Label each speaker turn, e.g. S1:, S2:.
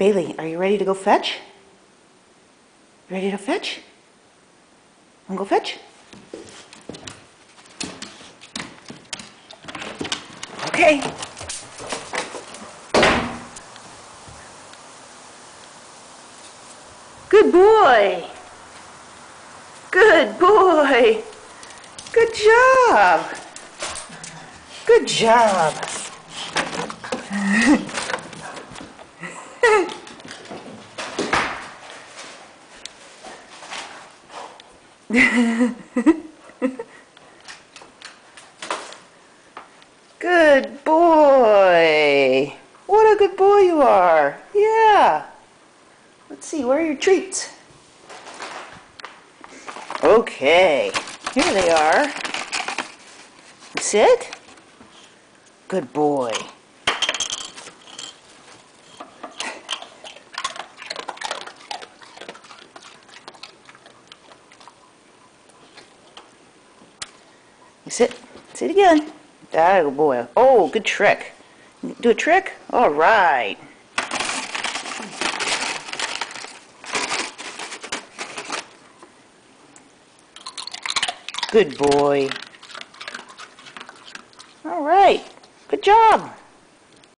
S1: Bailey, are you ready to go fetch? Ready to fetch? Wanna go fetch? Okay. Good boy. Good boy. Good job. Good job. Good boy. What a good boy you are. Yeah. Let's see, where are your treats? Okay, here they are. Sit. Good boy. Sit. Sit again. That good boy. Oh, good trick. Do a trick? All right. Good boy. All right. Good job.